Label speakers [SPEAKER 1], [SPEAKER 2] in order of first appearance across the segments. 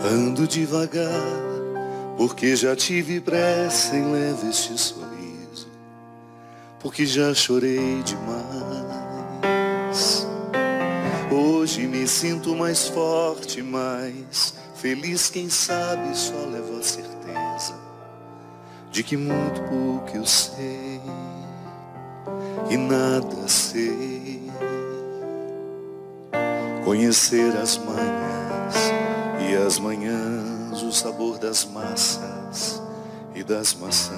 [SPEAKER 1] Ando devagar, porque já tive pressa em leve este sorriso, porque já chorei demais. Hoje me sinto mais forte, mais feliz, quem sabe só levo a certeza de que muito pouco eu sei e nada sei. Conhecer as manhãs e as manhãs, o sabor das massas e das maçãs.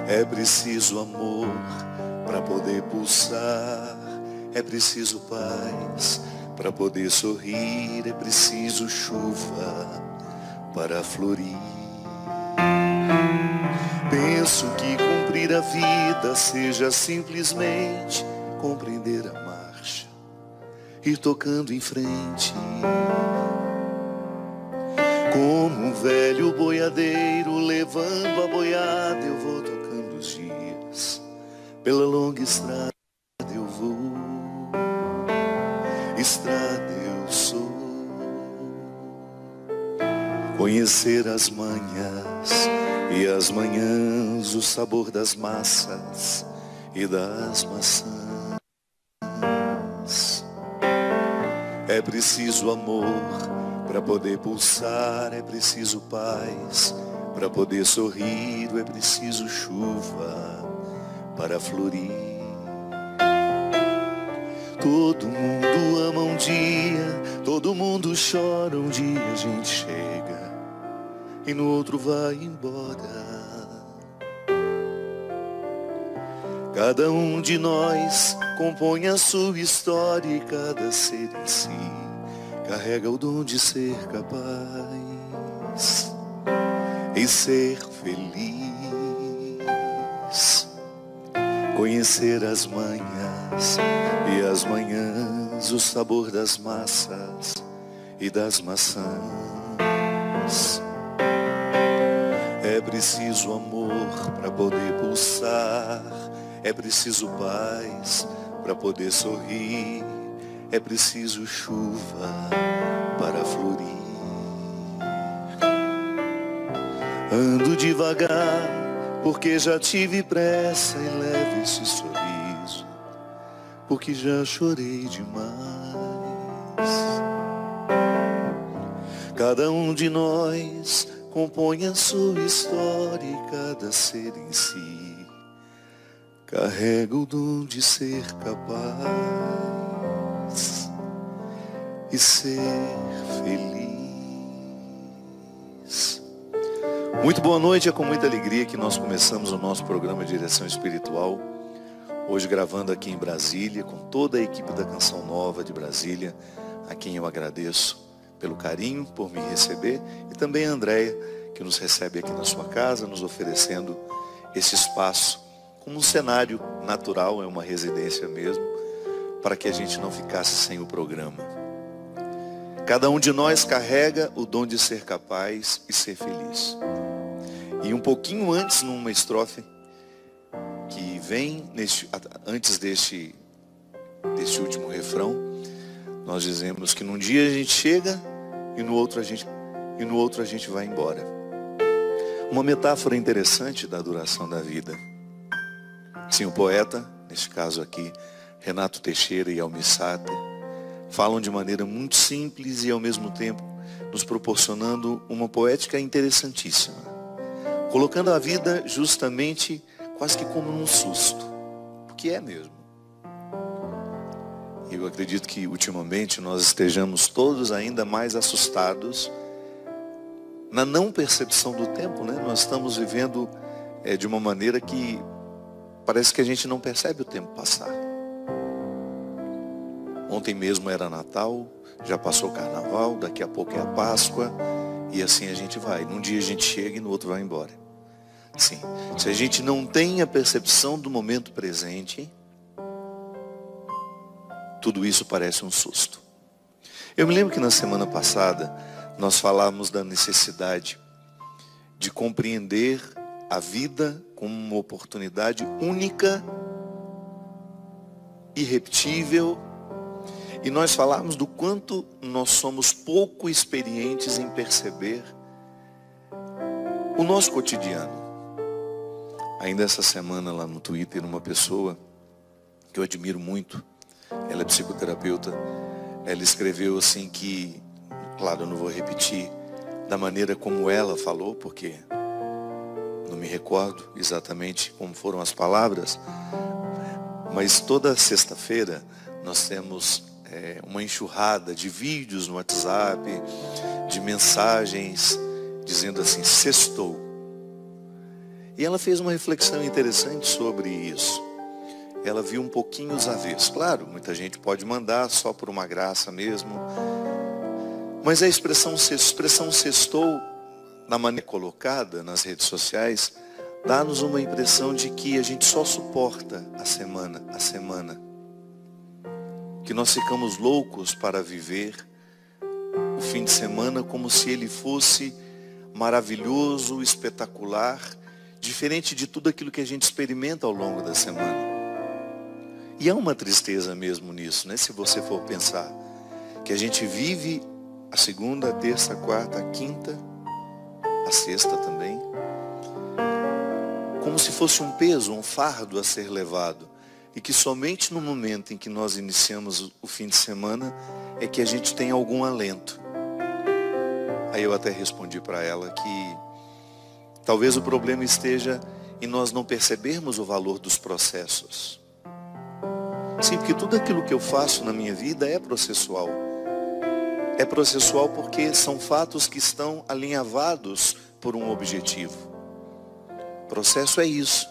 [SPEAKER 1] É preciso amor para poder pulsar, é preciso paz para poder sorrir, é preciso chuva para florir. Penso que cumprir a vida seja simplesmente compreender a marcha, ir tocando em frente. Como um velho boiadeiro levando a boiada, eu vou tocando os dias. Pela longa estrada eu vou, estrada eu sou. Conhecer as manhãs e as manhãs, o sabor das massas e das maçãs. É preciso amor para poder pulsar, é preciso paz para poder sorrir, é preciso chuva para florir. Todo mundo ama um dia, todo mundo chora um dia, a gente chega e no outro vai embora. Cada um de nós compõe a sua história e cada ser em si carrega o dom de ser capaz e ser feliz. Conhecer as manhãs e as manhãs, o sabor das massas e das maçãs. É preciso amor para poder pulsar, é preciso paz para poder sorrir, é preciso chuva para florir. Ando devagar, porque já tive pressa e leve esse sorriso, porque já chorei demais. Cada um de nós compõe a sua história e cada ser em si carrega o dom de ser capaz e ser feliz. Muito boa noite, é com muita alegria que nós começamos o nosso programa Direção Espiritual. Hoje gravando aqui em Brasília, com toda a equipe da Canção Nova de Brasília, a quem eu agradeço pelo carinho, por me receber, e também a Andréia, que nos recebe aqui na sua casa, nos oferecendo esse espaço como um cenário natural, é uma residência mesmo, para que a gente não ficasse sem o programa. Cada um de nós carrega o dom de ser capaz e ser feliz. E um pouquinho antes, numa estrofe que vem antes deste último refrão, nós dizemos que num dia a gente chega e no outro a gente vai embora. Uma metáfora interessante da duração da vida. Sim, o poeta, neste caso aqui, Renato Teixeira e Almir Sater, falam de maneira muito simples e ao mesmo tempo nos proporcionando uma poética interessantíssima, colocando a vida justamente quase que como num susto, porque é mesmo. Eu acredito que ultimamente nós estejamos todos ainda mais assustados na não percepção do tempo, né? Nós estamos vivendo de uma maneira que parece que a gente não percebe o tempo passar. Ontem mesmo era Natal, já passou o Carnaval, daqui a pouco é a Páscoa, e assim a gente vai. Num dia a gente chega e no outro vai embora. Sim, se a gente não tem a percepção do momento presente, tudo isso parece um susto. Eu me lembro que na semana passada nós falamos da necessidade de compreender a vida como uma oportunidade única, irrepetível E nós falamos do quanto nós somos pouco experientes em perceber o nosso cotidiano. Ainda essa semana lá no Twitter, uma pessoa que eu admiro muito, ela é psicoterapeuta, ela escreveu assim que, claro, eu não vou repetir da maneira como ela falou, porque não me recordo exatamente como foram as palavras, mas toda sexta-feira nós temos uma enxurrada de vídeos no WhatsApp, de mensagens dizendo assim, sextou. E ela fez uma reflexão interessante sobre isso. Ela viu um pouquinho os avessos. Claro, muita gente pode mandar só por uma graça mesmo. Mas a expressão sextou, na maneira colocada nas redes sociais, dá-nos uma impressão de que a gente só suporta a semana. Que nós ficamos loucos para viver o fim de semana como se ele fosse maravilhoso, espetacular, diferente de tudo aquilo que a gente experimenta ao longo da semana. E há uma tristeza mesmo nisso, né? Se você for pensar que a gente vive a segunda, a terça, a quarta, a quinta, a sexta também, como se fosse um peso, um fardo a ser levado. E que somente no momento em que nós iniciamos o fim de semana é que a gente tem algum alento. Aí eu até respondi para ela que talvez o problema esteja em nós não percebermos o valor dos processos. Sim, porque tudo aquilo que eu faço na minha vida é processual. É processual porque são fatos que estão alinhavados por um objetivo. Processo é isso.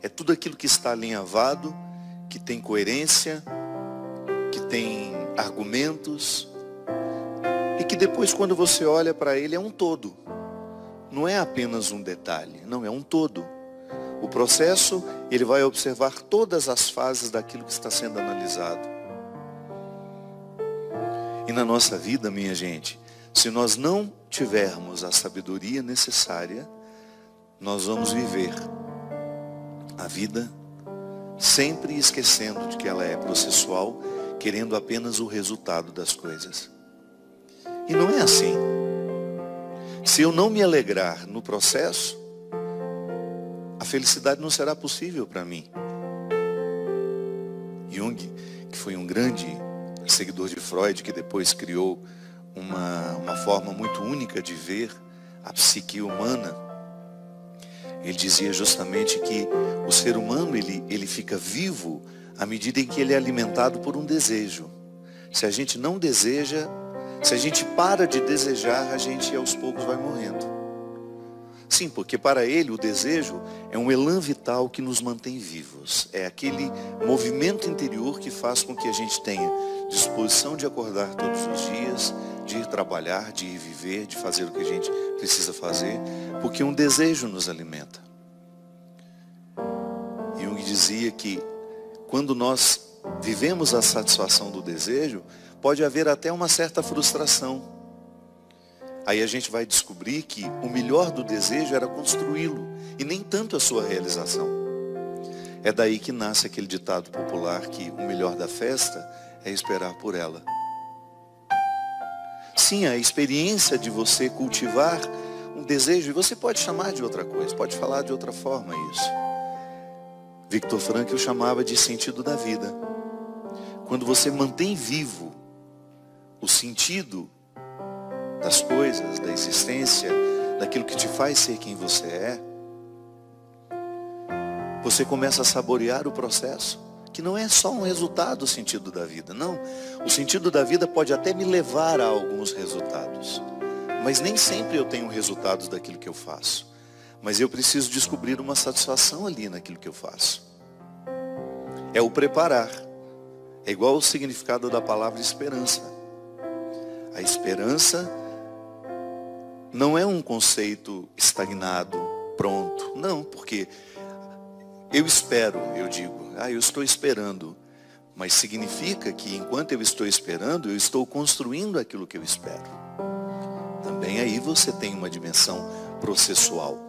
[SPEAKER 1] É tudo aquilo que está alinhavado, que tem coerência, que tem argumentos, e que depois quando você olha para ele é um todo. Não é apenas um detalhe, não, é um todo. O processo, ele vai observar todas as fases daquilo que está sendo analisado. E na nossa vida, minha gente, se nós não tivermos a sabedoria necessária, nós vamos viver a vida sempre esquecendo de que ela é processual, querendo apenas o resultado das coisas. E não é assim. Se eu não me alegrar no processo, a felicidade não será possível para mim. Jung, que foi um grande seguidor de Freud, que depois criou uma forma muito única de ver a psique humana, ele dizia justamente que o ser humano ele fica vivo à medida em que ele é alimentado por um desejo. Se a gente não deseja, se a gente para de desejar, a gente aos poucos vai morrendo. Sim, porque para ele o desejo é um elan vital que nos mantém vivos. É aquele movimento interior que faz com que a gente tenha disposição de acordar todos os dias, de ir trabalhar, de ir viver, de fazer o que a gente precisa fazer, porque um desejo nos alimenta. Jung dizia que quando nós vivemos a satisfação do desejo, pode haver até uma certa frustração. Aí a gente vai descobrir que o melhor do desejo era construí-lo, e nem tanto a sua realização. É daí que nasce aquele ditado popular que o melhor da festa é esperar por ela. Sim, a experiência de você cultivar um desejo, e você pode chamar de outra coisa, pode falar de outra forma isso. Viktor Frankl chamava de sentido da vida. Quando você mantém vivo o sentido das coisas, da existência, daquilo que te faz ser quem você é, você começa a saborear o processo, que não é só um resultado do sentido da vida, não. O sentido da vida pode até me levar a alguns resultados, mas nem sempre eu tenho resultados daquilo que eu faço. Mas eu preciso descobrir uma satisfação ali naquilo que eu faço. É o preparar. É igual o significado da palavra esperança. A esperança não é um conceito estagnado, pronto. Não, porque eu espero, eu digo, eu estou esperando. Mas significa que enquanto eu estou esperando, eu estou construindo aquilo que eu espero. Também aí você tem uma dimensão processual.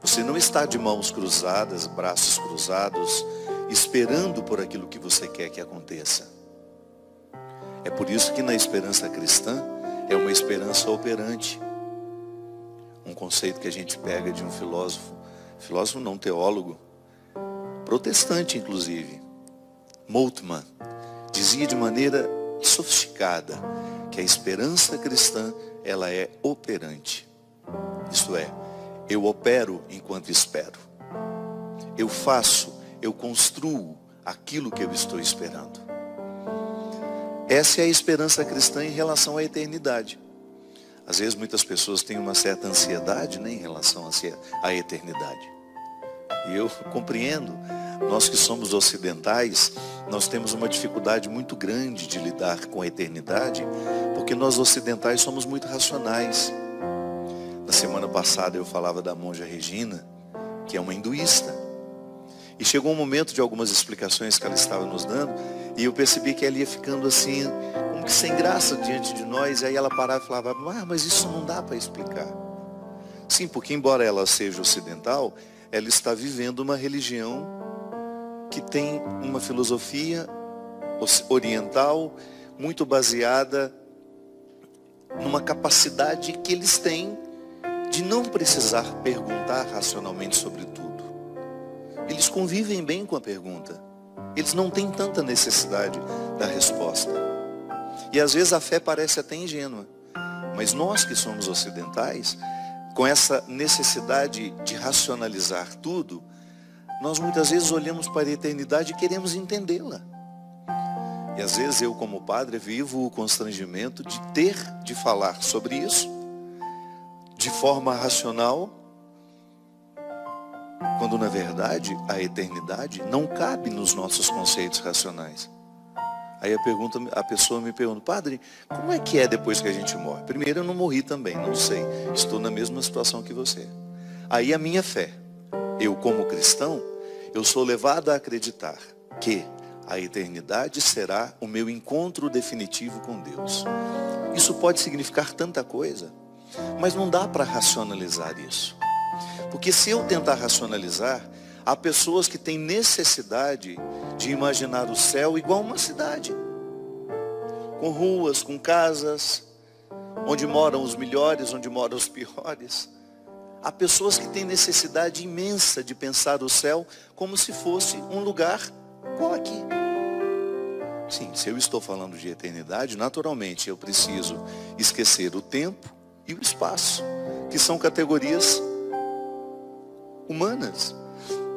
[SPEAKER 1] Você não está de mãos cruzadas, braços cruzados, esperando por aquilo que você quer que aconteça. É por isso que na esperança cristã é uma esperança operante. Um conceito que a gente pega de um filósofo não, teólogo, protestante inclusive, Moltmann, dizia de maneira sofisticada que a esperança cristã, ela é operante. Isto é, eu opero enquanto espero. Eu faço, eu construo aquilo que eu estou esperando. Essa é a esperança cristã em relação à eternidade. Às vezes muitas pessoas têm uma certa ansiedade, né, em relação à eternidade. E eu compreendo, nós que somos ocidentais, nós temos uma dificuldade muito grande de lidar com a eternidade, porque nós ocidentais somos muito racionais. Na semana passada eu falava da monja Regina, que é uma hinduísta. E chegou um momento de algumas explicações que ela estava nos dando, e eu percebi que ela ia ficando assim, como que sem graça diante de nós, e aí ela parava e falava, mas isso não dá para explicar. Sim, porque embora ela seja ocidental, ela está vivendo uma religião que tem uma filosofia oriental muito baseada numa capacidade que eles têm de não precisar perguntar racionalmente sobre tudo. Eles convivem bem com a pergunta. Eles não têm tanta necessidade da resposta. E às vezes a fé parece até ingênua. Mas nós que somos ocidentais, com essa necessidade de racionalizar tudo, nós muitas vezes olhamos para a eternidade e queremos entendê-la. E às vezes eu, como padre, vivo o constrangimento de ter de falar sobre isso de forma racional, quando na verdade a eternidade não cabe nos nossos conceitos racionais. Aí a pessoa me pergunta, padre, como é que é depois que a gente morre? Primeiro, eu não morri também, não sei, estou na mesma situação que você. Aí a minha fé, eu como cristão, eu sou levado a acreditar que a eternidade será o meu encontro definitivo com Deus. Isso pode significar tanta coisa, mas não dá para racionalizar isso. Porque se eu tentar racionalizar, há pessoas que têm necessidade de imaginar o céu igual uma cidade. Com ruas, com casas, onde moram os melhores, onde moram os piores. Há pessoas que têm necessidade imensa de pensar o céu como se fosse um lugar igual aqui. Sim, se eu estou falando de eternidade, naturalmente eu preciso esquecer o tempo e o espaço, que são categorias humanas,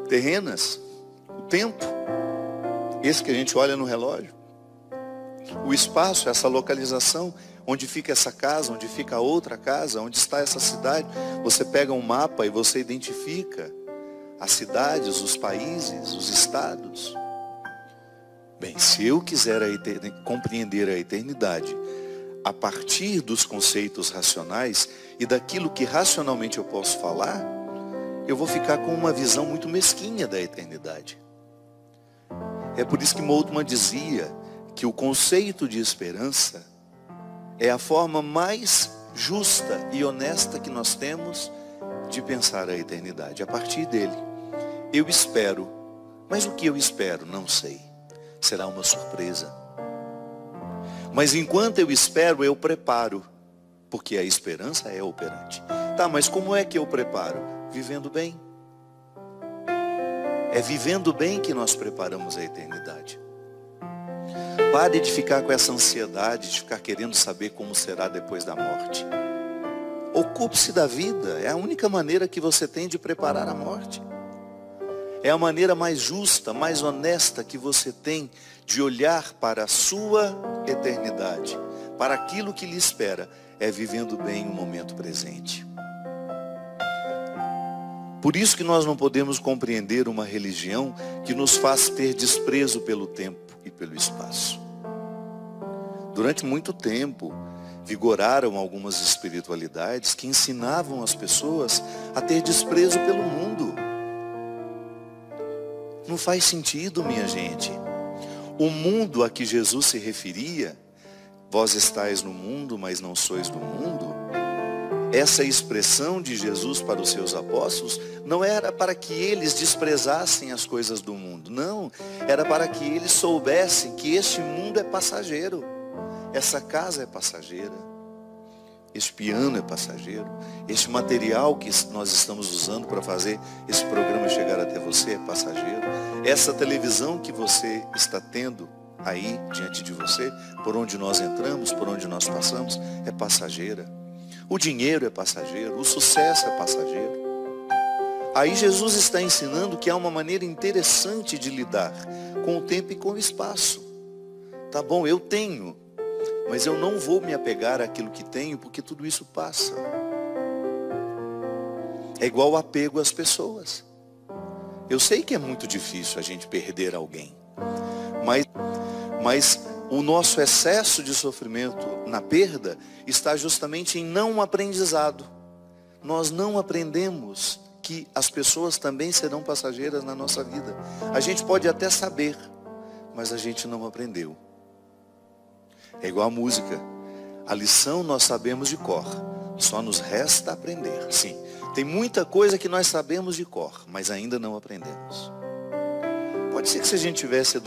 [SPEAKER 1] terrenas. O tempo, esse que a gente olha no relógio. O espaço, essa localização, onde fica essa casa, onde fica a outra casa, onde está essa cidade. Você pega um mapa e você identifica as cidades, os países, os estados. Bem, se eu quiser compreender a eternidade a partir dos conceitos racionais e daquilo que racionalmente eu posso falar, eu vou ficar com uma visão muito mesquinha da eternidade. É por isso que Moltmann dizia que o conceito de esperança é a forma mais justa e honesta que nós temos de pensar a eternidade. A partir dele, eu espero, mas o que eu espero? Não sei. Será uma surpresa. Mas enquanto eu espero, eu preparo, porque a esperança é operante. Tá, mas como é que eu preparo? Vivendo bem. É vivendo bem que nós preparamos a eternidade. Pare de ficar com essa ansiedade, de ficar querendo saber como será depois da morte. Ocupe-se da vida, é a única maneira que você tem de preparar a morte. É a maneira mais justa, mais honesta que você tem de olhar para a sua eternidade, para aquilo que lhe espera, é vivendo bem o momento presente. Por isso que nós não podemos compreender uma religião que nos faz ter desprezo pelo tempo e pelo espaço. Durante muito tempo, vigoraram algumas espiritualidades que ensinavam as pessoas a ter desprezo pelo mundo. Não faz sentido, minha gente. O mundo a que Jesus se referia, vós estáis no mundo, mas não sois do mundo, essa expressão de Jesus para os seus apóstolos não era para que eles desprezassem as coisas do mundo. Não, era para que eles soubessem que este mundo é passageiro. essa casa é passageira, este piano é passageiro, este material que nós estamos usando para fazer esse programa chegar até você é passageiro, essa televisão que você está tendo aí diante de você, por onde nós entramos, por onde nós passamos, é passageira. O dinheiro é passageiro, o sucesso é passageiro. Aí Jesus está ensinando que há uma maneira interessante de lidar com o tempo e com o espaço. Tá bom, eu tenho, mas eu não vou me apegar àquilo que tenho, porque tudo isso passa. É igual o apego às pessoas. Eu sei que é muito difícil a gente perder alguém, mas o nosso excesso de sofrimento na perda está justamente em não aprendizado. Nós não aprendemos que as pessoas também serão passageiras na nossa vida. A gente pode até saber, mas a gente não aprendeu. É igual a música. A lição nós sabemos de cor, só nos resta aprender. Sim, tem muita coisa que nós sabemos de cor, mas ainda não aprendemos. Pode ser que se a gente tivesse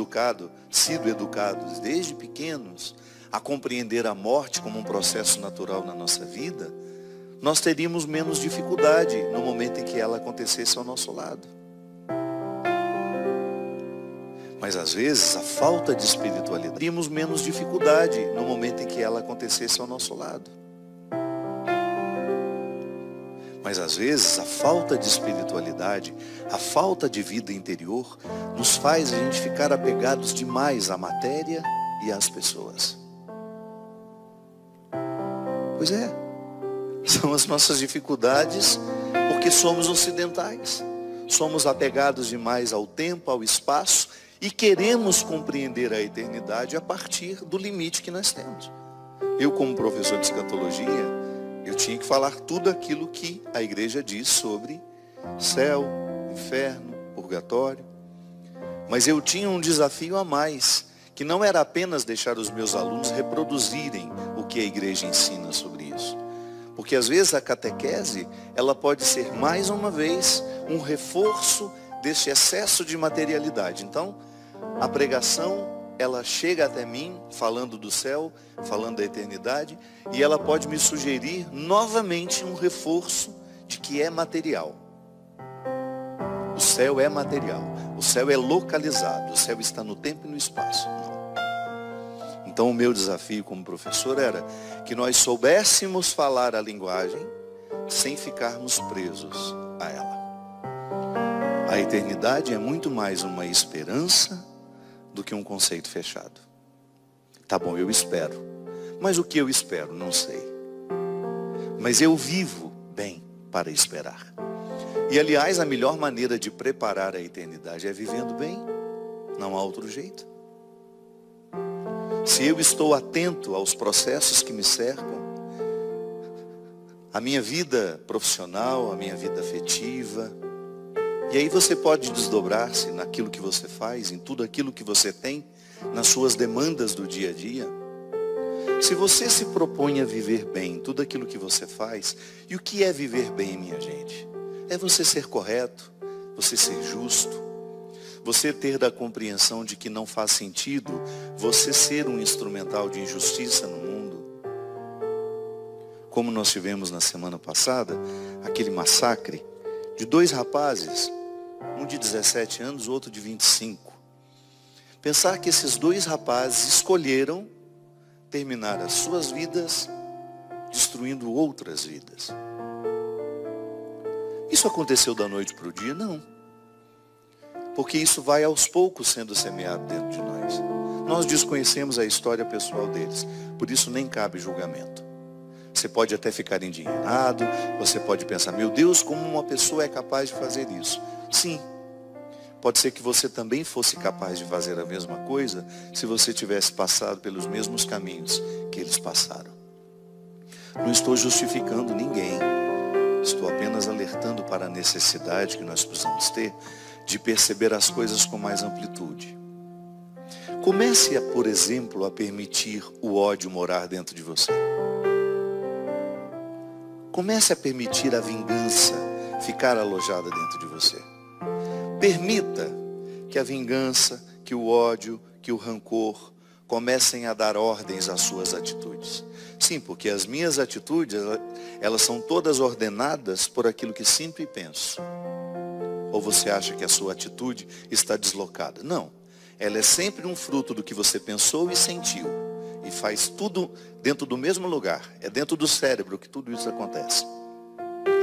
[SPEAKER 1] sido educados desde pequenos a compreender a morte como um processo natural na nossa vida, nós teríamos menos dificuldade no momento em que ela acontecesse ao nosso lado. Mas às vezes a falta de espiritualidade, teríamos menos dificuldade no momento em que ela acontecesse ao nosso lado. Mas às vezes a falta de espiritualidade, a falta de vida interior, nos faz a gente ficar apegados demais à matéria e às pessoas. Pois é, são as nossas dificuldades, porque somos ocidentais. Somos apegados demais ao tempo, ao espaço, e queremos compreender a eternidade a partir do limite que nós temos. Eu, como professor de escatologia, eu tinha que falar tudo aquilo que a igreja diz sobre céu, inferno, purgatório. Mas eu tinha um desafio a mais, que não era apenas deixar os meus alunos reproduzirem o que a igreja ensina sobre isso. Porque às vezes a catequese, ela pode ser mais uma vez um reforço desse excesso de materialidade. Então, a pregação, ela chega até mim, falando do céu, falando da eternidade, e ela pode me sugerir novamente um reforço de que é material. O céu é material, o céu é localizado, o céu está no tempo e no espaço. Não. Então o meu desafio como professor era que nós soubéssemos falar a linguagem sem ficarmos presos a ela. A eternidade é muito mais uma esperança do que um conceito fechado. Tá bom, eu espero. Mas o que eu espero? Não sei. Mas eu vivo bem para esperar. E aliás, a melhor maneira de preparar a eternidade é vivendo bem. Não há outro jeito. Se eu estou atento aos processos que me cercam, a minha vida profissional, a minha vida afetiva, e aí você pode desdobrar-se naquilo que você faz, em tudo aquilo que você tem, nas suas demandas do dia a dia. Se você se propõe a viver bem em tudo aquilo que você faz, e o que é viver bem, minha gente? É você ser correto, você ser justo, você ter da compreensão de que não faz sentido você ser um instrumental de injustiça no mundo. Como nós tivemos na semana passada, aquele massacre de 2 rapazes, um de 17 anos, o outro de 25. Pensar que esses 2 rapazes escolheram terminar as suas vidas destruindo outras vidas. Isso aconteceu da noite para o dia? Não. Porque isso vai aos poucos sendo semeado dentro de nós. Nós desconhecemos a história pessoal deles, por isso nem cabe julgamento. Você pode até ficar indignado, você pode pensar, meu Deus, como uma pessoa é capaz de fazer isso? Sim, pode ser que você também fosse capaz de fazer a mesma coisa, se você tivesse passado pelos mesmos caminhos que eles passaram. Não estou justificando ninguém, estou apenas alertando para a necessidade que nós precisamos ter de perceber as coisas com mais amplitude. Comece, por exemplo, a permitir o ódio morar dentro de você. Comece a permitir a vingança ficar alojada dentro de você. Permita que a vingança, que o ódio, que o rancor comecem a dar ordens às suas atitudes. Sim, porque as minhas atitudes, elas são todas ordenadas por aquilo que sinto e penso. Ou você acha que a sua atitude está deslocada? Não. Ela é sempre um fruto do que você pensou e sentiu. E faz tudo dentro do mesmo lugar. É dentro do cérebro que tudo isso acontece.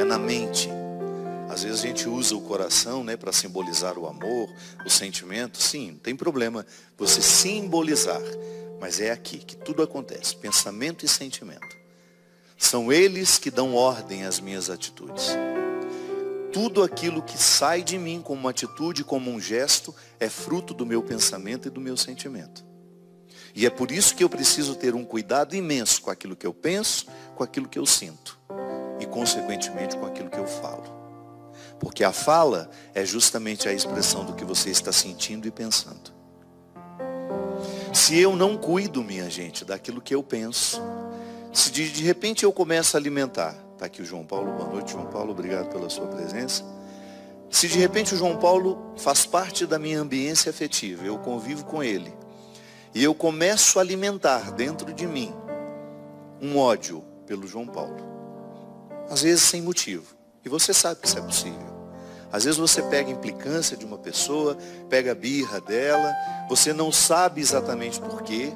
[SPEAKER 1] É na mente. Às vezes a gente usa o coração, né, para simbolizar o amor, o sentimento. Sim, não tem problema você simbolizar. Mas é aqui que tudo acontece. Pensamento e sentimento. São eles que dão ordem às minhas atitudes. Tudo aquilo que sai de mim como uma atitude, como um gesto, é fruto do meu pensamento e do meu sentimento. E é por isso que eu preciso ter um cuidado imenso com aquilo que eu penso, com aquilo que eu sinto. E, consequentemente, com aquilo que eu falo. Porque a fala é justamente a expressão do que você está sentindo e pensando. Se eu não cuido, minha gente, daquilo que eu penso, se de repente eu começo a alimentar, está aqui o João Paulo, boa noite João Paulo, obrigado pela sua presença. Se de repente o João Paulo faz parte da minha ambiência afetiva, eu convivo com ele, e eu começo a alimentar dentro de mim um ódio pelo João Paulo, às vezes sem motivo, e você sabe que isso é possível. Às vezes você pega a implicância de uma pessoa, pega a birra dela, você não sabe exatamente por quê,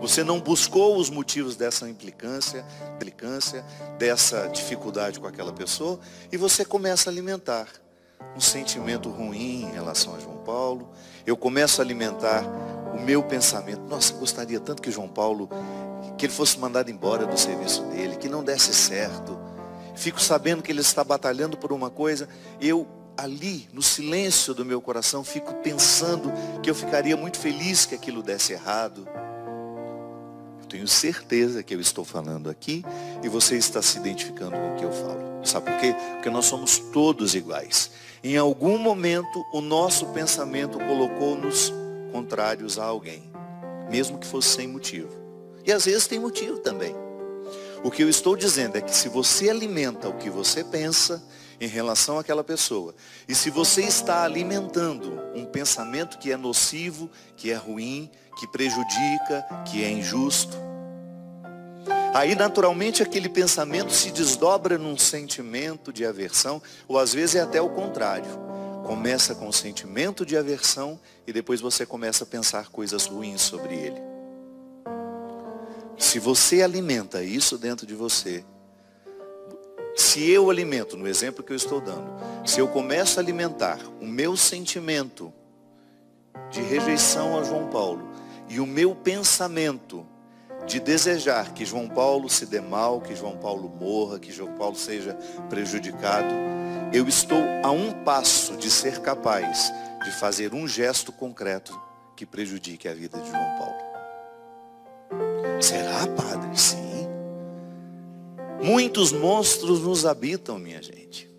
[SPEAKER 1] você não buscou os motivos dessa implicância, dessa dificuldade com aquela pessoa, e você começa a alimentar um sentimento ruim em relação a João Paulo. Eu começo a alimentar o meu pensamento. Nossa, eu gostaria tanto que João Paulo, que ele fosse mandado embora do serviço dele, que não desse certo. Fico sabendo que ele está batalhando por uma coisa, eu ali, no silêncio do meu coração, fico pensando que eu ficaria muito feliz que aquilo desse errado. Tenho certeza que eu estou falando aqui e você está se identificando com o que eu falo. Sabe por quê? Porque nós somos todos iguais. Em algum momento o nosso pensamento colocou-nos contrários a alguém, mesmo que fosse sem motivo. E às vezes tem motivo também. O que eu estou dizendo é que se você alimenta o que você pensa em relação àquela pessoa, e se você está alimentando um pensamento que é nocivo, que é ruim, que prejudica, que é injusto, aí naturalmente aquele pensamento se desdobra num sentimento de aversão, ou às vezes é até o contrário. Começa com o sentimento de aversão e depois você começa a pensar coisas ruins sobre ele. Se você alimenta isso dentro de você, se eu alimento, no exemplo que eu estou dando, se eu começo a alimentar o meu sentimento de rejeição a João Paulo e o meu pensamento de desejar que João Paulo se dê mal, que João Paulo morra, que João Paulo seja prejudicado, eu estou a um passo de ser capaz de fazer um gesto concreto que prejudique a vida de João Paulo. Será, padre? Sim. Muitos monstros nos habitam, minha gente.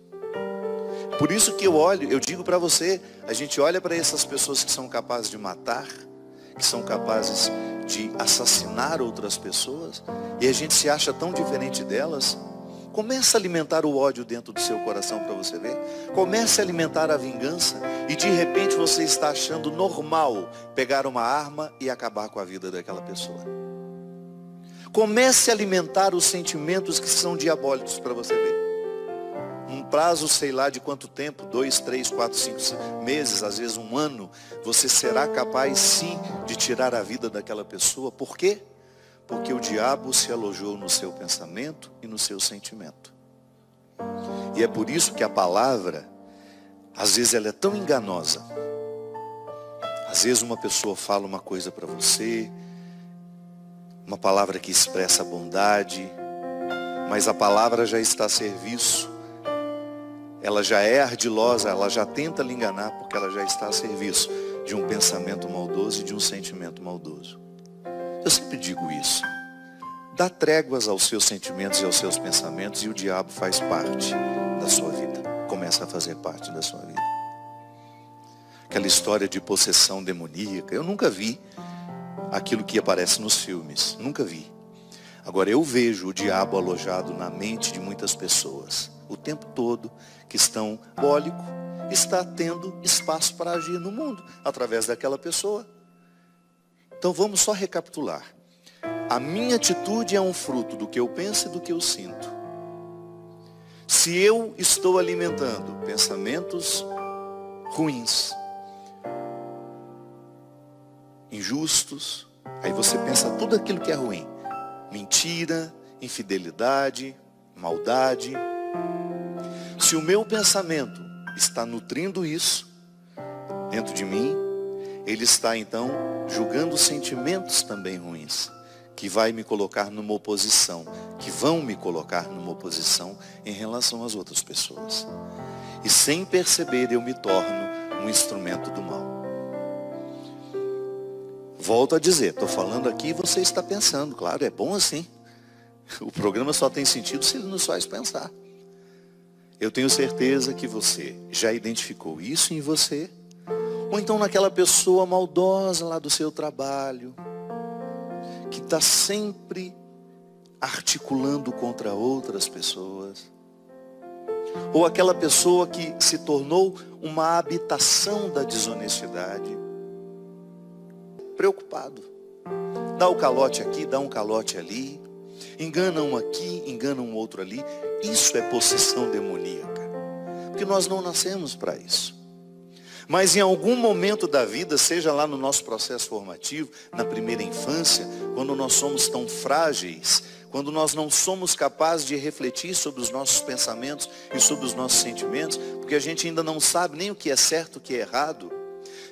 [SPEAKER 1] Por isso que eu digo para você, a gente olha para essas pessoas que são capazes de matar, que são capazes de assassinar outras pessoas, e a gente se acha tão diferente delas. Começa a alimentar o ódio dentro do seu coração para você ver. Comece a alimentar a vingança, e de repente você está achando normal pegar uma arma e acabar com a vida daquela pessoa. Comece a alimentar os sentimentos que são diabólicos para você ver. Num prazo, sei lá de quanto tempo, 2, 3, 4, 5 meses, às vezes um ano, você será capaz sim de tirar a vida daquela pessoa. Por quê? Porque o diabo se alojou no seu pensamento e no seu sentimento. E é por isso que a palavra, às vezes ela é tão enganosa. Às vezes uma pessoa fala uma coisa para você, uma palavra que expressa bondade, mas a palavra já está a serviço. Ela já é ardilosa, ela já tenta lhe enganar, porque ela já está a serviço de um pensamento maldoso e de um sentimento maldoso. Eu sempre digo isso. Dá tréguas aos seus sentimentos e aos seus pensamentos, e o diabo faz parte da sua vida. Começa a fazer parte da sua vida. Aquela história de possessão demoníaca, eu nunca vi aquilo que aparece nos filmes. Nunca vi. Agora eu vejo o diabo alojado na mente de muitas pessoas. O tempo todo que estão diabólico, está tendo espaço para agir no mundo, através daquela pessoa. Então vamos só recapitular. A minha atitude é um fruto do que eu penso e do que eu sinto. Se eu estou alimentando pensamentos ruins, injustos, aí você pensa tudo aquilo que é ruim. Mentira, infidelidade, maldade. Se o meu pensamento está nutrindo isso dentro de mim, ele está então julgando sentimentos também ruins, que vai me colocar numa oposição, que vão me colocar numa oposição em relação às outras pessoas. E sem perceber eu me torno um instrumento do mal. Volto a dizer, estou falando aqui e você está pensando, claro, é bom assim. O programa só tem sentido se ele nos faz pensar. Eu tenho certeza que você já identificou isso em você, ou então naquela pessoa maldosa lá do seu trabalho, que está sempre articulando contra outras pessoas, ou aquela pessoa que se tornou uma habitação da desonestidade, preocupado, dá o calote aqui, dá um calote ali, engana um aqui, engana um outro ali. Isso é possessão demoníaca, porque nós não nascemos para isso. Mas em algum momento da vida, seja lá no nosso processo formativo, na primeira infância, quando nós somos tão frágeis, quando nós não somos capazes de refletir sobre os nossos pensamentos e sobre os nossos sentimentos, porque a gente ainda não sabe nem o que é certo, o que é errado,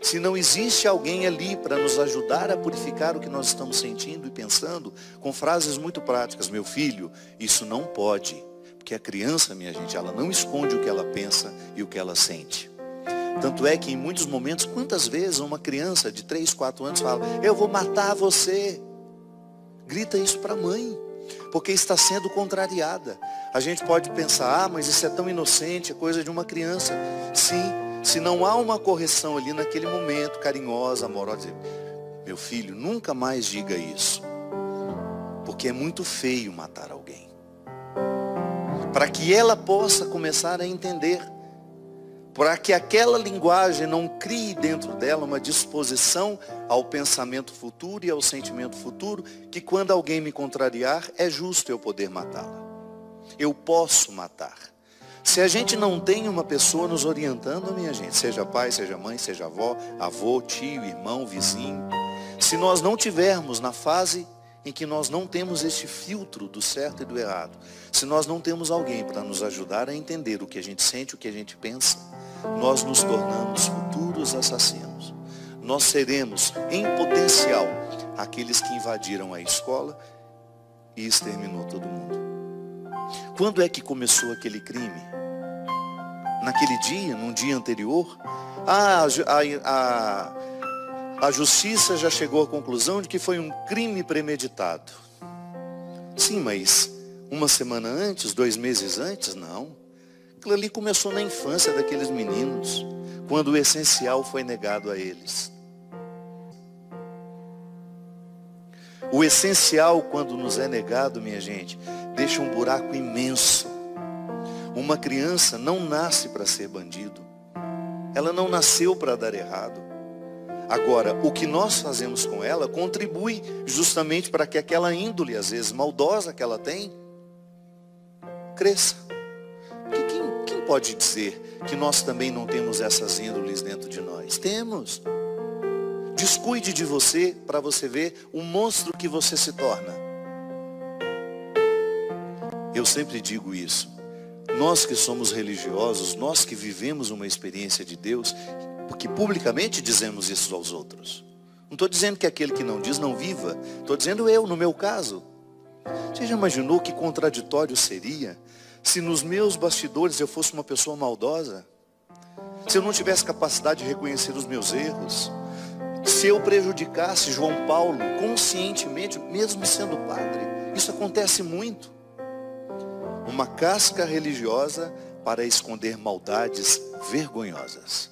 [SPEAKER 1] se não existe alguém ali para nos ajudar a purificar o que nós estamos sentindo e pensando, com frases muito práticas: meu filho, isso não pode, porque a criança, minha gente, ela não esconde o que ela pensa e o que ela sente. Tanto é que em muitos momentos, quantas vezes uma criança de 3, 4 anos fala: eu vou matar você. Grita isso para a mãe, porque está sendo contrariada. A gente pode pensar: mas isso é tão inocente, é coisa de uma criança. Sim, se não há uma correção ali naquele momento, carinhosa, amorosa, meu filho, nunca mais diga isso, porque é muito feio matar alguém. Para que ela possa começar a entender, para que aquela linguagem não crie dentro dela uma disposição ao pensamento futuro e ao sentimento futuro, que quando alguém me contrariar, é justo eu poder matá-la. Eu posso matar. Se a gente não tem uma pessoa nos orientando, minha gente, seja pai, seja mãe, seja avó, avô, tio, irmão, vizinho, se nós não tivermos na fase em que nós não temos este filtro do certo e do errado, se nós não temos alguém para nos ajudar a entender o que a gente sente, o que a gente pensa, nós nos tornamos futuros assassinos. Nós seremos, em potencial, aqueles que invadiram a escola e exterminou todo mundo. Quando é que começou aquele crime? Naquele dia, num dia anterior? A justiça já chegou à conclusão de que foi um crime premeditado. Sim, mas uma semana antes, 2 meses antes, não. Aquilo ali começou na infância daqueles meninos, quando o essencial foi negado a eles. O essencial, quando nos é negado, minha gente, deixa um buraco imenso. Uma criança não nasce para ser bandido. Ela não nasceu para dar errado. Agora, o que nós fazemos com ela contribui justamente para que aquela índole, às vezes maldosa que ela tem, cresça. Porque quem pode dizer que nós também não temos essas índoles dentro de nós? Temos. Descuide de você para você ver o monstro que você se torna. Eu sempre digo isso. Nós que somos religiosos, nós que vivemos uma experiência de Deus, porque publicamente dizemos isso aos outros. Não estou dizendo que aquele que não diz não viva. Estou dizendo eu, no meu caso. Você já imaginou que contraditório seria se nos meus bastidores eu fosse uma pessoa maldosa? Se eu não tivesse capacidade de reconhecer os meus erros? Se eu prejudicasse João Paulo conscientemente, mesmo sendo padre? Isso acontece muito. Uma casca religiosa para esconder maldades vergonhosas.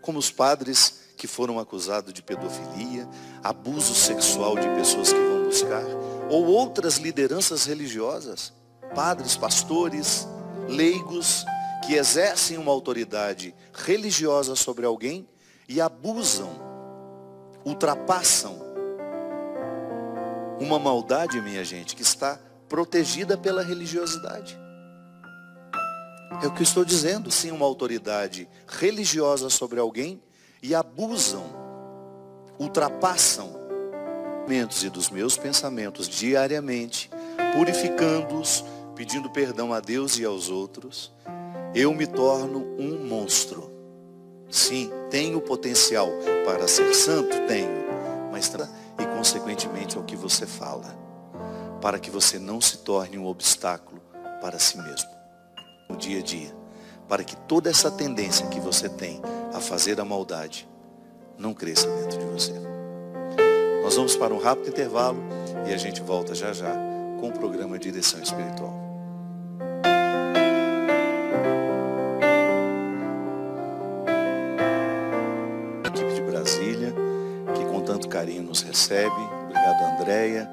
[SPEAKER 1] Como os padres que foram acusados de pedofilia, abuso sexual de pessoas que vão buscar, ou outras lideranças religiosas, padres, pastores, leigos, que exercem uma autoridade religiosa sobre alguém e abusam ultrapassam uma maldade, minha gente, que está protegida pela religiosidade. É o que eu estou dizendo, sim, uma autoridade religiosa sobre alguém e abusam, ultrapassam e dos meus pensamentos diariamente, purificando-os, pedindo perdão a Deus e aos outros, eu me torno um monstro. Sim, tenho potencial para ser santo, tenho, mas e consequentemente ao que você fala, para que você não se torne um obstáculo para si mesmo no dia a dia, para que toda essa tendência que você tem a fazer a maldade não cresça dentro de você. Nós vamos para um rápido intervalo e a gente volta já já com o programa Direção Espiritual. A equipe de Brasília, que com tanto carinho nos recebe. Obrigado, Andréia,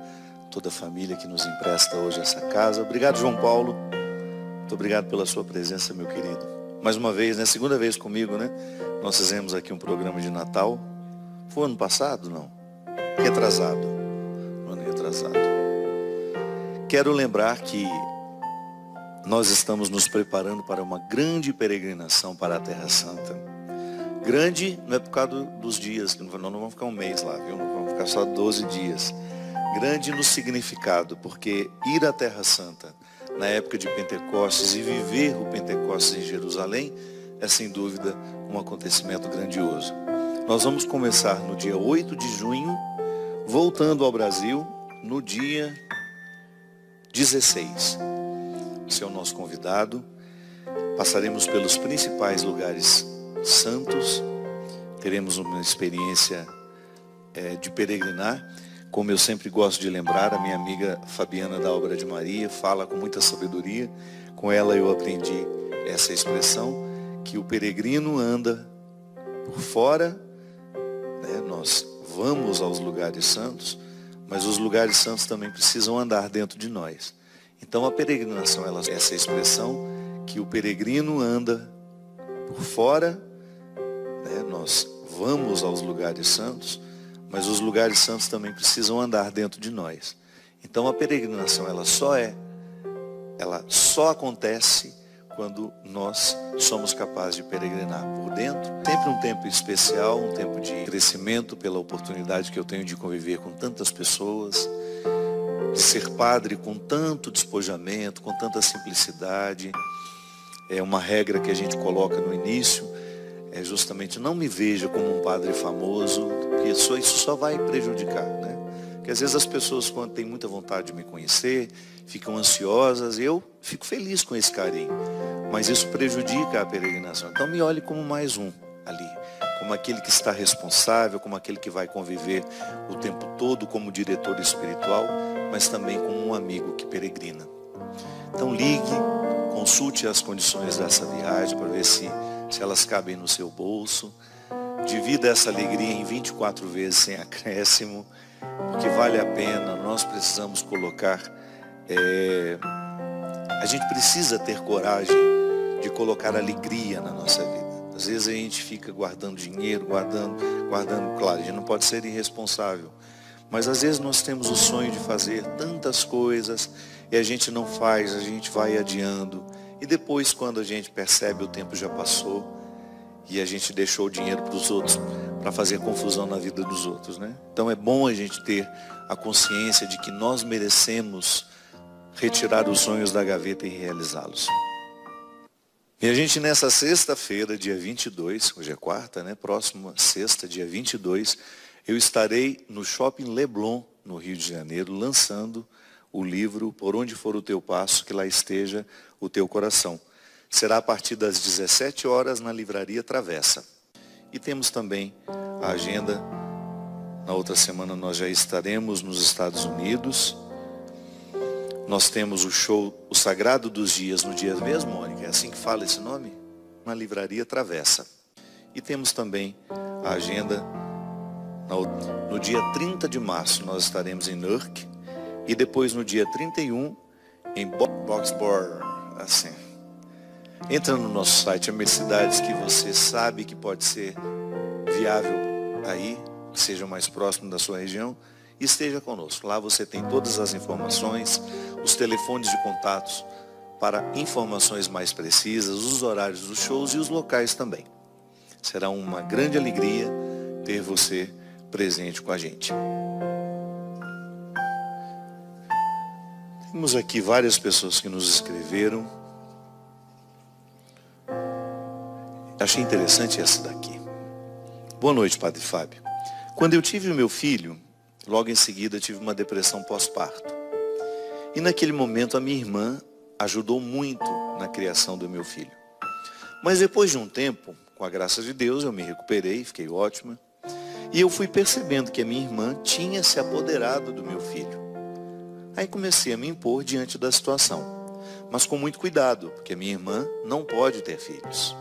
[SPEAKER 1] toda a família que nos empresta hoje essa casa. Obrigado, João Paulo. Muito obrigado pela sua presença, meu querido. Mais uma vez, né? Segunda vez comigo, né? Nós fizemos aqui um programa de Natal. Foi ano passado, não? Retrasado. No ano retrasado. Quero lembrar que nós estamos nos preparando para uma grande peregrinação para a Terra Santa. Grande não é por causa dos dias, nós não vamos ficar um mês lá, viu? Não vamos ficar só 12 dias. Grande no significado, porque ir à Terra Santa na época de Pentecostes e viver o Pentecostes em Jerusalém é sem dúvida um acontecimento grandioso. Nós vamos começar no dia 8 de junho, voltando ao Brasil no dia 16. Você é o nosso convidado. Passaremos pelos principais lugares santos. Teremos uma experiência de peregrinar. Como eu sempre gosto de lembrar, a minha amiga Fabiana da Obra de Maria fala com muita sabedoria. Com ela eu aprendi essa expressão, que o peregrino anda por fora, né? Nós vamos aos lugares santos, mas os lugares santos também precisam andar dentro de nós. Então a peregrinação, essa expressão, que o peregrino anda por fora, né? Nós vamos aos lugares santos, mas os lugares santos também precisam andar dentro de nós. Então a peregrinação, ela só acontece quando nós somos capazes de peregrinar por dentro. Sempre um tempo especial, um tempo de crescimento pela oportunidade que eu tenho de conviver com tantas pessoas, de ser padre com tanto despojamento, com tanta simplicidade. É uma regra que a gente coloca no início, é justamente não me veja como um padre famoso, porque isso só vai prejudicar, né? Porque às vezes as pessoas, quando têm muita vontade de me conhecer, ficam ansiosas, e eu fico feliz com esse carinho, mas isso prejudica a peregrinação. Então me olhe como mais um ali, como aquele que está responsável, como aquele que vai conviver o tempo todo como diretor espiritual, mas também como um amigo que peregrina. Então ligue, consulte as condições dessa viagem para ver se elas cabem no seu bolso. Divida essa alegria em 24 vezes sem acréscimo, porque vale a pena. Nós precisamos colocar, a gente precisa ter coragem de colocar alegria na nossa vida. Às vezes a gente fica guardando dinheiro, guardando, claro, a gente não pode ser irresponsável, mas às vezes nós temos o sonho de fazer tantas coisas e a gente não faz, a gente vai adiando. E depois, quando a gente percebe, o tempo já passou e a gente deixou o dinheiro para os outros, para fazer confusão na vida dos outros, né? Então é bom a gente ter a consciência de que nós merecemos retirar os sonhos da gaveta e realizá-los. E a gente, nessa sexta-feira, dia 22, hoje é quarta, né? Próxima sexta, dia 22, eu estarei no Shopping Leblon, no Rio de Janeiro, lançando o livro Por Onde For o Teu Passo, que lá esteja o teu coração. Será a partir das 17 horas na Livraria Travessa. E temos também a agenda. Na outra semana nós já estaremos nos Estados Unidos. Nós temos o show O Sagrado dos Dias no dia mesmo, Mônica, é assim que fala esse nome? Na Livraria Travessa. E temos também a agenda. No dia 30 de março nós estaremos em Newark. E depois no dia 31 em Boxborough, assim. Entra no nosso site, cidades que você sabe que pode ser viável aí, que seja mais próximo da sua região, e esteja conosco. Lá você tem todas as informações, os telefones de contatos para informações mais precisas, os horários dos shows e os locais também. Será uma grande alegria ter você presente com a gente. Temos aqui várias pessoas que nos escreveram. Achei interessante essa daqui. Boa noite, Padre Fábio. Quando eu tive o meu filho, logo em seguida tive uma depressão pós-parto. E naquele momento a minha irmã ajudou muito na criação do meu filho. Mas depois de um tempo, com a graça de Deus, eu me recuperei, fiquei ótima. E eu fui percebendo que a minha irmã tinha se apoderado do meu filho. Aí comecei a me impor diante da situação. Mas com muito cuidado, porque a minha irmã não pode ter filhos.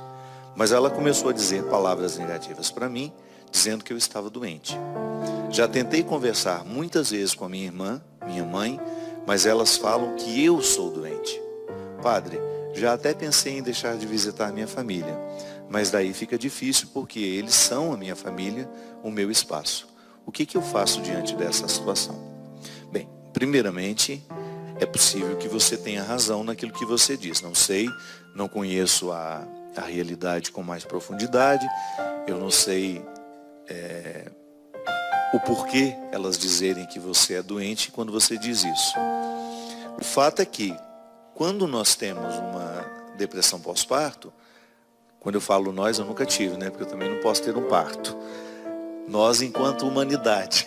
[SPEAKER 1] Mas ela começou a dizer palavras negativas para mim, dizendo que eu estava doente. Já tentei conversar muitas vezes com a minha irmã, minha mãe, mas elas falam que eu sou doente. Padre, já até pensei em deixar de visitar minha família, mas daí fica difícil porque eles são a minha família, o meu espaço. O que eu faço diante dessa situação? Bem, primeiramente, é possível que você tenha razão naquilo que você diz. Não sei, não conheço a realidade com mais profundidade, eu não sei o porquê elas dizerem que você é doente quando você diz isso. O fato é que, quando nós temos uma depressão pós-parto, quando eu falo nós, eu nunca tive, né? Porque eu também não posso ter um parto. Nós, enquanto humanidade,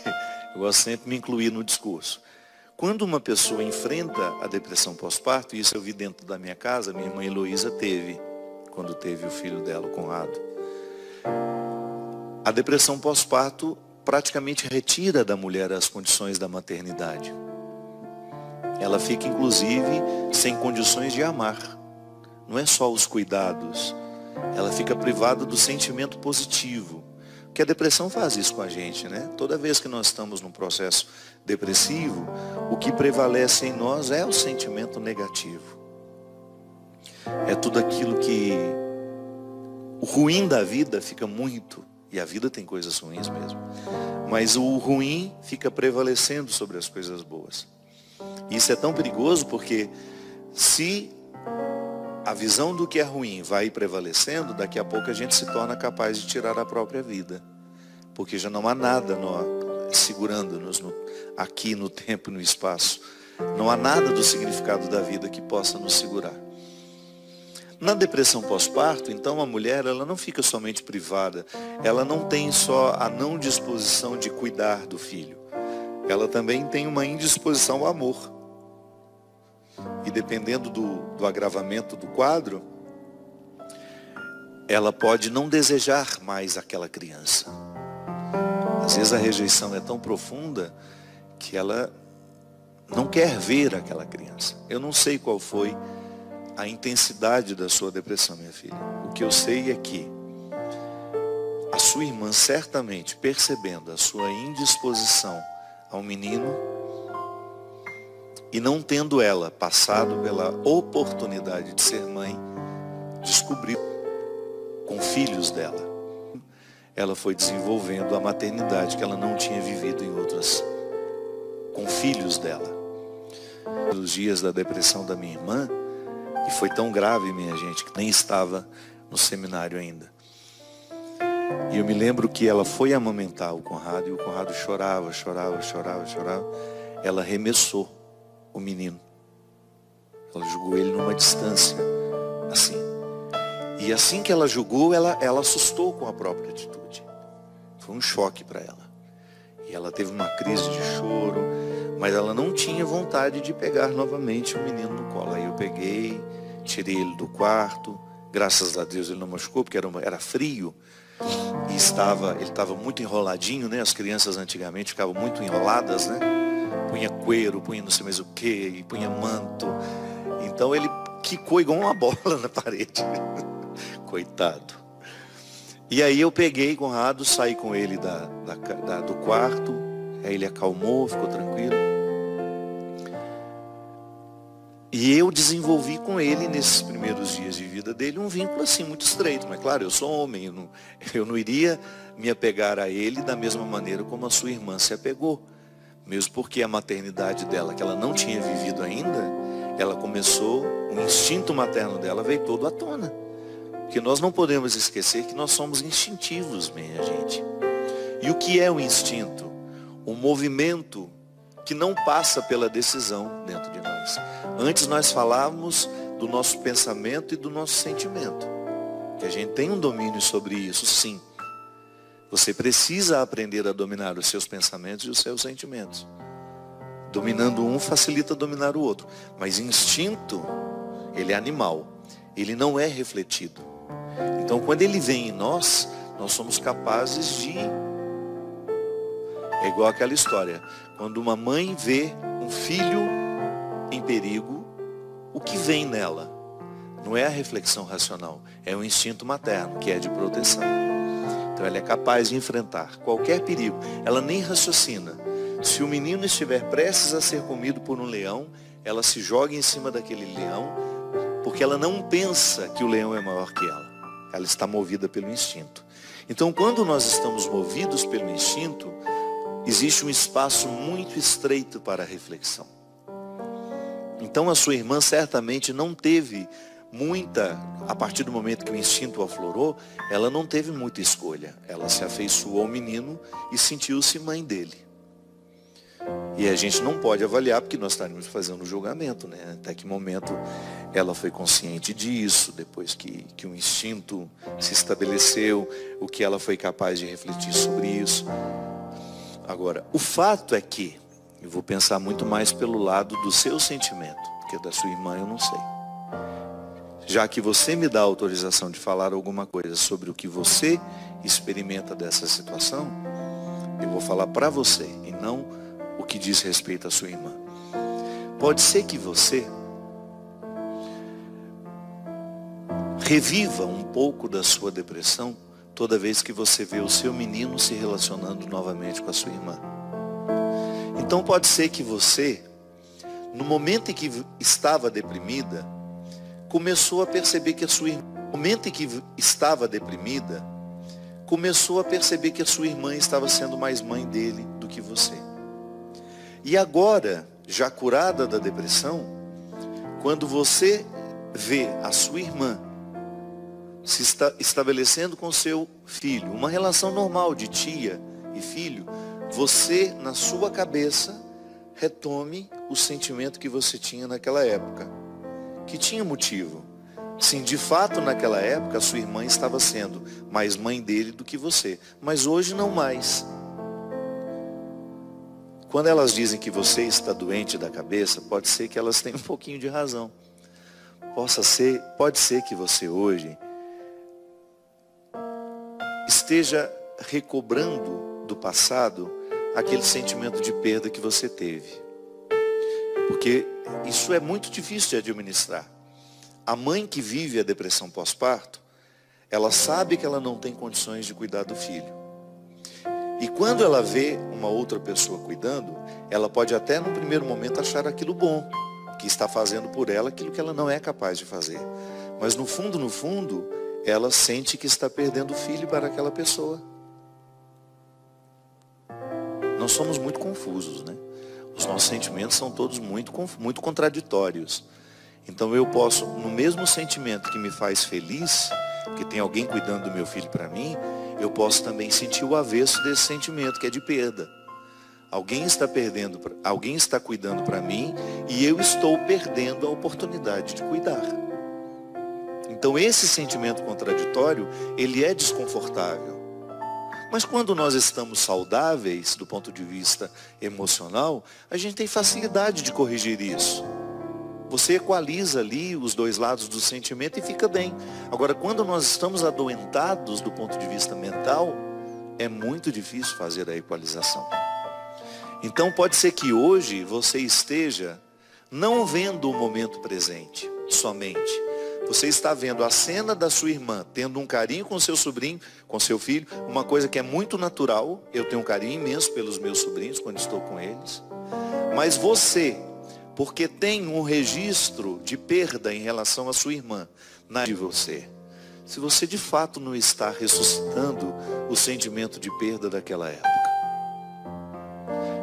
[SPEAKER 1] eu gosto sempre de me incluir no discurso. Quando uma pessoa enfrenta a depressão pós-parto, isso eu vi dentro da minha casa, minha irmã Heloísa teve, quando teve o filho dela, o Conrado. A depressão pós-parto praticamente retira da mulher as condições da maternidade. Ela fica, inclusive, sem condições de amar. Não é só os cuidados. Ela fica privada do sentimento positivo. Porque a depressão faz isso com a gente, né? Toda vez que nós estamos num processo depressivo, o que prevalece em nós é o sentimento negativo. É tudo aquilo que... O ruim da vida fica muito... E a vida tem coisas ruins mesmo. Mas o ruim fica prevalecendo sobre as coisas boas. E isso é tão perigoso porque se a visão do que é ruim vai prevalecendo, daqui a pouco a gente se torna capaz de tirar a própria vida. Porque já não há nada segurando-nos aqui no tempo e no espaço. Não há nada do significado da vida que possa nos segurar. Na depressão pós-parto, então, a mulher ela não fica somente privada. Ela não tem só a não disposição de cuidar do filho. Ela também tem uma indisposição ao amor. E dependendo do agravamento do quadro, ela pode não desejar mais aquela criança. Às vezes a rejeição é tão profunda que ela não quer ver aquela criança. Eu não sei qual foi a intensidade da sua depressão, minha filha. O que eu sei é que a sua irmã, certamente percebendo a sua indisposição ao menino e não tendo ela passado pela oportunidade de ser mãe, descobriu com filhos dela. Ela foi desenvolvendo a maternidade que ela não tinha vivido em outras, com filhos dela. Nos dias da depressão da minha irmã, e foi tão grave, minha gente, que nem estava no seminário ainda. E eu me lembro que ela foi amamentar o Conrado, e o Conrado chorava. Ela arremessou o menino. Ela jogou ele numa distância, assim. E assim que ela jogou, ela assustou com a própria atitude. Foi um choque para ela. E ela teve uma crise de choro, mas ela não tinha vontade de pegar novamente o menino no colo. Aí eu peguei, tirei ele do quarto. Graças a Deus ele não machucou, porque era frio. E ele estava muito enroladinho, né? As crianças antigamente ficavam muito enroladas, né? Punha cueiro, punha não sei mais o que, e punha manto. Então ele quicou igual uma bola na parede. Coitado. E aí eu peguei Conrado, saí com ele do quarto. Aí ele acalmou, ficou tranquilo. E eu desenvolvi com ele, nesses primeiros dias de vida dele, um vínculo assim muito estreito. Mas claro, eu sou homem, eu não iria me apegar a ele da mesma maneira como a sua irmã se apegou. Mesmo porque a maternidade dela, que ela não tinha vivido ainda, ela começou, o instinto materno dela veio todo à tona. Porque nós não podemos esquecer que nós somos instintivos, minha gente. E o que é o instinto? Um movimento que não passa pela decisão dentro de nós. Antes nós falávamos do nosso pensamento e do nosso sentimento. Que a gente tem um domínio sobre isso, sim. Você precisa aprender a dominar os seus pensamentos e os seus sentimentos. Dominando um facilita dominar o outro. Mas instinto, ele é animal. Ele não é refletido. Então quando ele vem em nós, nós somos capazes de... É igual aquela história. Quando uma mãe vê um filho em perigo, o que vem nela? Não é a reflexão racional, é o instinto materno, que é de proteção. Então ela é capaz de enfrentar qualquer perigo. Ela nem raciocina. Se o menino estiver prestes a ser comido por um leão, ela se joga em cima daquele leão, porque ela não pensa que o leão é maior que ela. Ela está movida pelo instinto. Então quando nós estamos movidos pelo instinto, existe um espaço muito estreito para a reflexão. Então a sua irmã certamente não teve muita, a partir do momento que o instinto aflorou, ela não teve muita escolha. Ela se afeiçoou ao menino e sentiu-se mãe dele. E a gente não pode avaliar, porque nós estaríamos fazendo um julgamento, né? Até que momento ela foi consciente disso, depois que o instinto se estabeleceu, o que ela foi capaz de refletir sobre isso. Agora, o fato é que, eu vou pensar muito mais pelo lado do seu sentimento, porque da sua irmã eu não sei. Já que você me dá autorização de falar alguma coisa sobre o que você experimenta dessa situação, eu vou falar para você e não o que diz respeito à sua irmã. Pode ser que você reviva um pouco da sua depressão toda vez que você vê o seu menino se relacionando novamente com a sua irmã. Então pode ser que você, no momento em que estava deprimida, começou a perceber que a sua irmã, no momento em que estava deprimida, começou a perceber que a sua irmã estava sendo mais mãe dele do que você. E agora, já curada da depressão, quando você vê a sua irmã se estabelecendo com seu filho, uma relação normal de tia e filho, você, na sua cabeça, retome o sentimento que você tinha naquela época, que tinha motivo. Sim, de fato, naquela época, a sua irmã estava sendo mais mãe dele do que você, mas hoje não mais. Quando elas dizem que você está doente da cabeça, pode ser que elas tenham um pouquinho de razão. Pode ser que você hoje esteja recobrando do passado aquele sentimento de perda que você teve. Porque isso é muito difícil de administrar. A mãe que vive a depressão pós-parto, ela sabe que ela não tem condições de cuidar do filho. E quando ela vê uma outra pessoa cuidando, ela pode até no primeiro momento achar aquilo bom, que está fazendo por ela aquilo que ela não é capaz de fazer. Mas no fundo, ela sente que está perdendo o filho para aquela pessoa. Nós somos muito confusos, né? Os nossos sentimentos são todos muito contraditórios. Então eu posso, no mesmo sentimento que me faz feliz, que tem alguém cuidando do meu filho para mim, eu posso também sentir o avesso desse sentimento, que é de perda. Alguém está cuidando para mim e eu estou perdendo a oportunidade de cuidar. Então esse sentimento contraditório, ele é desconfortável. Mas quando nós estamos saudáveis do ponto de vista emocional, a gente tem facilidade de corrigir isso. Você equaliza ali os dois lados do sentimento e fica bem. Agora, quando nós estamos adoentados do ponto de vista mental, é muito difícil fazer a equalização. Então pode ser que hoje você esteja não vendo o momento presente somente. Você está vendo a cena da sua irmã tendo um carinho com seu sobrinho, com seu filho, uma coisa que é muito natural. Eu tenho um carinho imenso pelos meus sobrinhos quando estou com eles. Mas você, porque tem um registro de perda em relação à sua irmã, na de você. Se você de fato não está ressuscitando o sentimento de perda daquela época.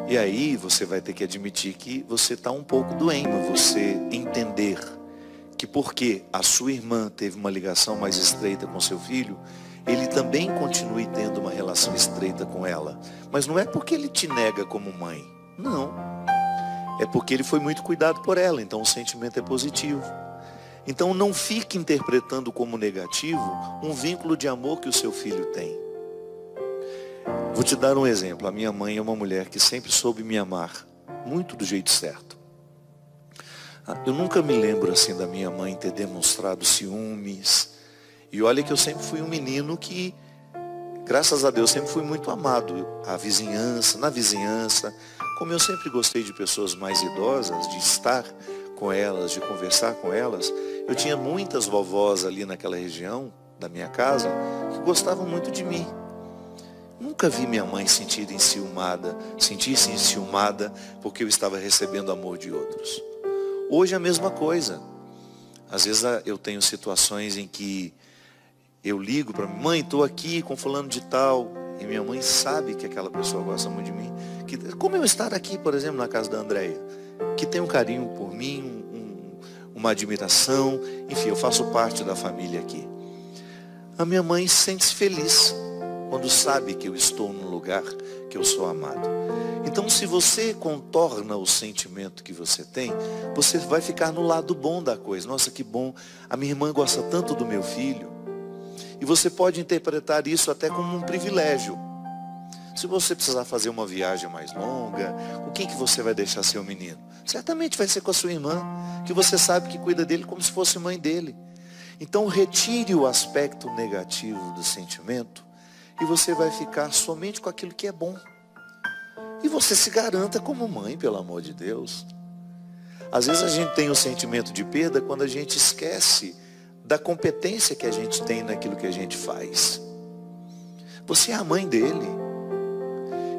[SPEAKER 1] E aí você vai ter que admitir que você está um pouco doente. Você entender que porque a sua irmã teve uma ligação mais estreita com seu filho, ele também continue tendo uma relação estreita com ela. Mas não é porque ele te nega como mãe. Não. É porque ele foi muito cuidado por ela. Então o sentimento é positivo. Então não fique interpretando como negativo um vínculo de amor que o seu filho tem. Vou te dar um exemplo. A minha mãe é uma mulher que sempre soube me amar. Muito do jeito certo. Eu nunca me lembro assim da minha mãe ter demonstrado ciúmes. E olha que eu sempre fui um menino que, graças a Deus, sempre fui muito amado. Na vizinhança, como eu sempre gostei de pessoas mais idosas, de estar com elas, de conversar com elas, eu tinha muitas vovós ali naquela região da minha casa que gostavam muito de mim. Nunca vi minha mãe sentir-se enciumada porque eu estava recebendo amor de outros. Hoje é a mesma coisa. Às vezes eu tenho situações em que eu ligo para minha mãe, estou aqui com fulano de tal, e minha mãe sabe que aquela pessoa gosta muito de mim. Como eu estar aqui, por exemplo, na casa da Andréia, que tem um carinho por mim, uma admiração, enfim, eu faço parte da família aqui. A minha mãe sente-se feliz quando sabe que eu estou num lugar que eu sou amado. Então, se você contorna o sentimento que você tem, você vai ficar no lado bom da coisa. Nossa, que bom, a minha irmã gosta tanto do meu filho. E você pode interpretar isso até como um privilégio. Se você precisar fazer uma viagem mais longa, com quem que você vai deixar seu menino? Certamente vai ser com a sua irmã, que você sabe que cuida dele como se fosse mãe dele. Então retire o aspecto negativo do sentimento e você vai ficar somente com aquilo que é bom. E você se garanta como mãe, pelo amor de Deus. Às vezes a gente tem o sentimento de perda quando a gente esquece da competência que a gente tem naquilo que a gente faz. Você é a mãe dele.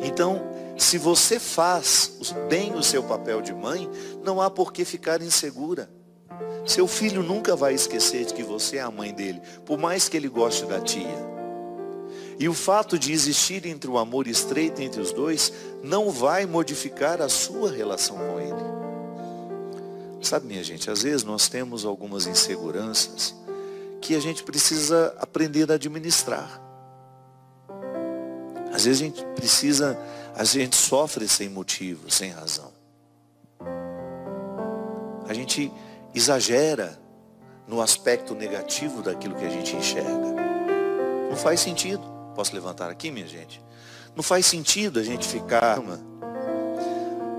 [SPEAKER 1] Então, se você faz bem o seu papel de mãe, não há por que ficar insegura. Seu filho nunca vai esquecer de que você é a mãe dele, por mais que ele goste da tia. E o fato de existir entre o amor estreito entre os dois, não vai modificar a sua relação com ele. Sabe, minha gente, às vezes nós temos algumas inseguranças que a gente precisa aprender a administrar. Às vezes a gente sofre sem motivo, sem razão. A gente exagera no aspecto negativo daquilo que a gente enxerga. Não faz sentido. Posso levantar aqui, minha gente? Não faz sentido a gente ficar...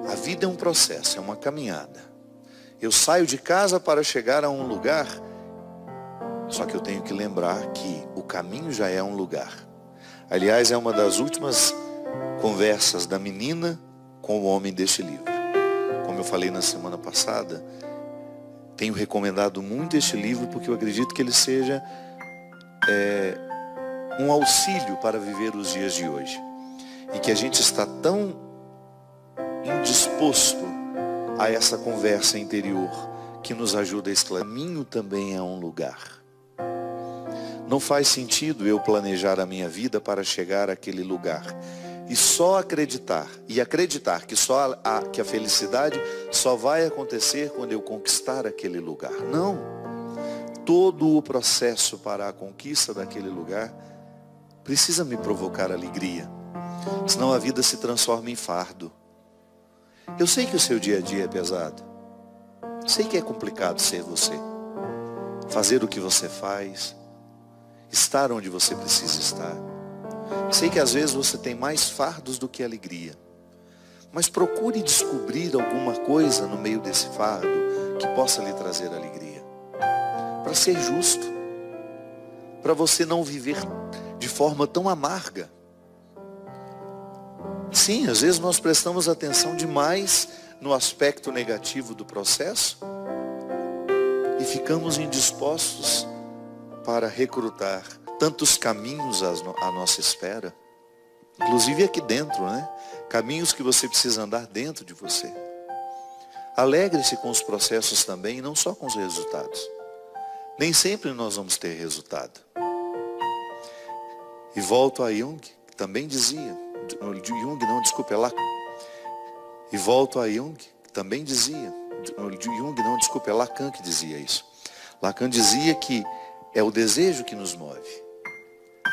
[SPEAKER 1] A vida é um processo, é uma caminhada. Eu saio de casa para chegar a um lugar, só que eu tenho que lembrar que o caminho já é um lugar. Aliás, é uma das últimas conversas da menina com o homem deste livro. Como eu falei na semana passada, tenho recomendado muito este livro porque eu acredito que ele seja um auxílio para viver os dias de hoje. E que a gente está tão indisposto a essa conversa interior que nos ajuda a esclarecer. O caminho também é um lugar. Não faz sentido eu planejar a minha vida para chegar àquele lugar e só acreditar que a felicidade só vai acontecer quando eu conquistar aquele lugar. Não. Todo o processo para a conquista daquele lugar precisa me provocar alegria. Senão a vida se transforma em fardo. Eu sei que o seu dia a dia é pesado. Sei que é complicado ser você. Fazer o que você faz. Estar onde você precisa estar. Sei que às vezes você tem mais fardos do que alegria. Mas procure descobrir alguma coisa no meio desse fardo que possa lhe trazer alegria. Para ser justo. Para você não viver de forma tão amarga. Sim, às vezes nós prestamos atenção demais no aspecto negativo do processo e ficamos indispostos para recrutar tantos caminhos à nossa espera, inclusive aqui dentro, né? Caminhos que você precisa andar dentro de você. Alegre-se com os processos também, e não só com os resultados. Nem sempre nós vamos ter resultado. E volto a Jung, que também dizia, E volto a Jung, que também dizia, é Lacan que dizia isso. Lacan dizia que é o desejo que nos move.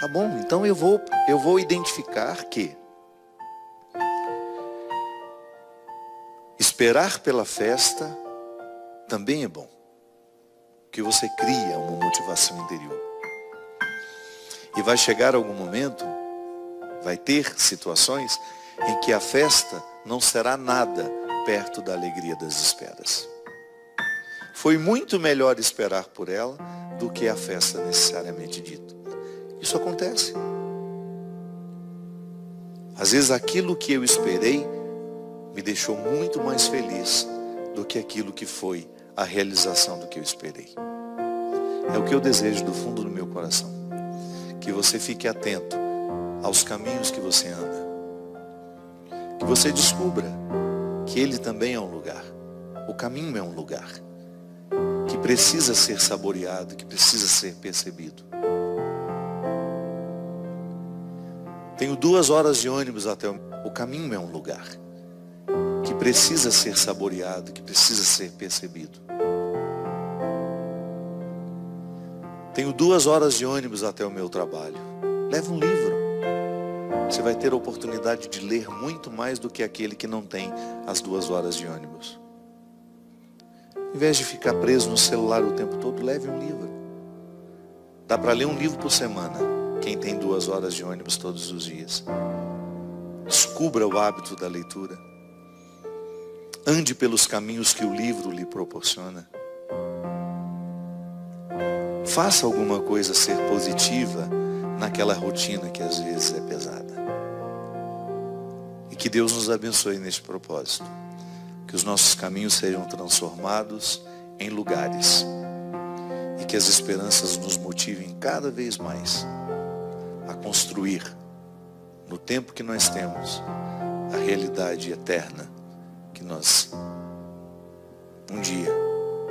[SPEAKER 1] Tá bom, então eu vou identificar que esperar pela festa também é bom. Que você cria uma motivação interior. E vai chegar algum momento, vai ter situações em que a festa não será nada perto da alegria das esperas. Foi muito melhor esperar por ela do que a festa necessariamente dita. Isso acontece. Às vezes aquilo que eu esperei me deixou muito mais feliz do que aquilo que foi a realização do que eu esperei. É o que eu desejo do fundo do meu coração. Que você fique atento aos caminhos que você anda. Que você descubra que ele também é um lugar. O caminho é um lugar. Que precisa ser saboreado, que precisa ser percebido. Tenho 2 horas de ônibus até o caminho é um lugar. Que precisa ser saboreado, que precisa ser percebido. Tenho 2 horas de ônibus até o meu trabalho. Leve um livro. Você vai ter a oportunidade de ler muito mais do que aquele que não tem as 2 horas de ônibus. Em vez de ficar preso no celular o tempo todo, leve um livro. Dá para ler um livro por semana, quem tem 2 horas de ônibus todos os dias. Descubra o hábito da leitura. Ande pelos caminhos que o livro lhe proporciona. Faça alguma coisa ser positiva naquela rotina que às vezes é pesada. E que Deus nos abençoe neste propósito. Que os nossos caminhos sejam transformados em lugares. E que as esperanças nos motivem cada vez mais a construir, no tempo que nós temos, a realidade eterna que nós um dia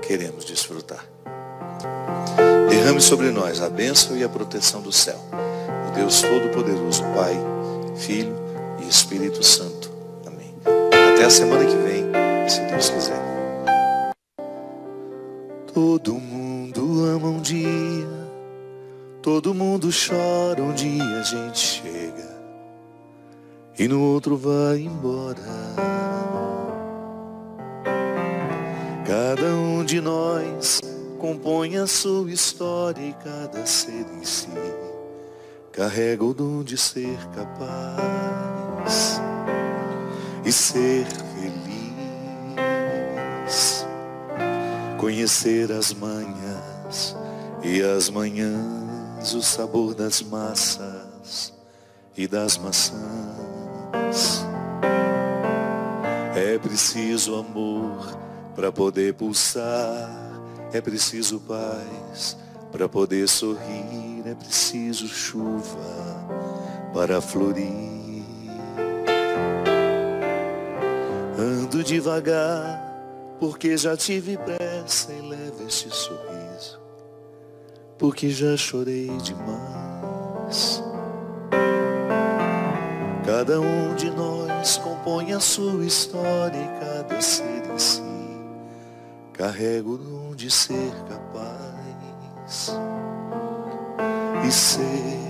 [SPEAKER 1] queremos desfrutar. Derrame sobre nós a bênção e a proteção do céu. O Deus Todo-Poderoso, Pai, Filho e Espírito Santo. Amém. Até a semana que vem, se Deus quiser. Todo mundo ama um dia, todo mundo chora um dia a gente chega e no outro vai embora. Cada um de nós compõe a sua história e cada ser em si carrega o dom de ser capaz e ser feliz. Conhecer as manhãs e as manhãs, o sabor das massas e das maçãs. É preciso amor para poder pulsar, é preciso paz para poder sorrir, é preciso chuva para florir. Ando devagar porque já tive pressa e levo este sorriso, porque já chorei demais. Cada um de nós compõe a sua história e cada ser em si carrega o dom de ser capaz e ser